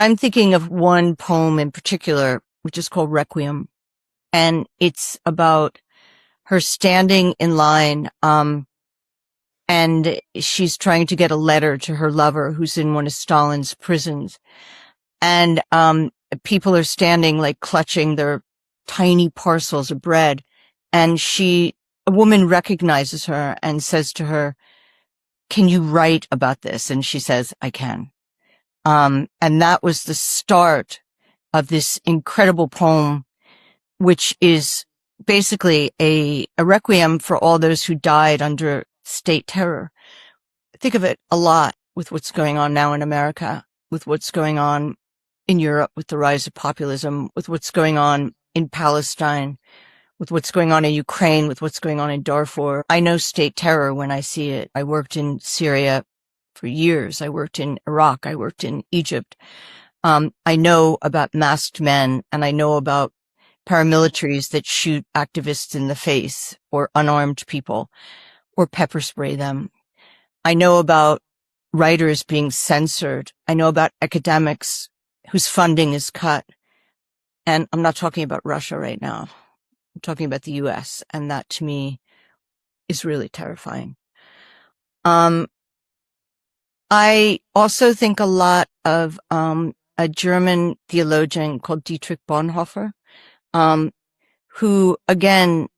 I'm thinking of one poem in particular, which is called Requiem. And it's about her standing in line, and she's trying to get a letter to her lover who's in one of Stalin's prisons. And, people are standing like clutching their tiny parcels of bread. And a woman recognizes her and says to her, "Can you write about this?" And she says, "I can." And that was the start of this incredible poem, which is basically a requiem for all those who died under state terror. Think of it a lot with what's going on now in America, with what's going on in Europe, with the rise of populism, with what's going on in Palestine, with what's going on in Ukraine, with what's going on in Darfur. I know state terror when I see it. I worked in Syria for years. I worked in Iraq. I worked in Egypt. I know about masked men, and I know about paramilitaries that shoot activists in the face, or unarmed people, or pepper spray them. I know about writers being censored. I know about academics whose funding is cut. And I'm not talking about Russia right now. I'm talking about the US. And that to me is really terrifying. I also think a lot of a German theologian called Dietrich Bonhoeffer, who, again,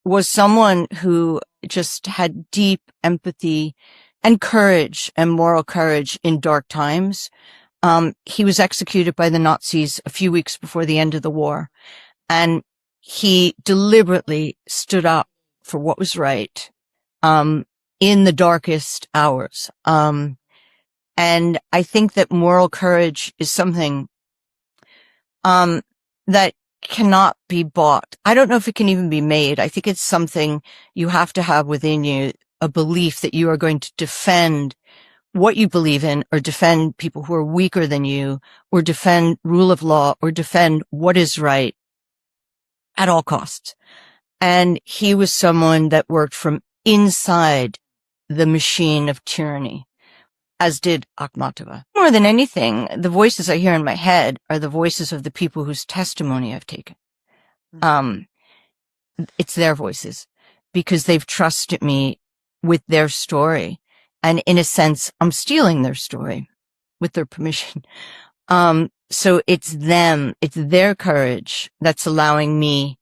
was someone who just had deep empathy and courage and moral courage in dark times. He was executed by the Nazis a few weeks before the end of the war, and he deliberately stood up for what was right, in the darkest hours. And I think that moral courage is something, that cannot be bought. I don't know if it can even be made. I think it's something you have to have within you, a belief that you are going to defend what you believe in, or defend people who are weaker than you, or defend rule of law, or defend what is right at all costs. And he was someone that worked from inside the machine of tyranny, as did Akhmatova. More than anything, the voices I hear in my head are the voices of the people whose testimony I've taken. It's their voices, because they've trusted me with their story. And in a sense, I'm stealing their story with their permission. So it's them, it's their courage that's allowing me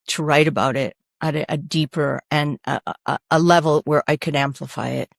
to write about it at a deeper and a level where I could amplify it.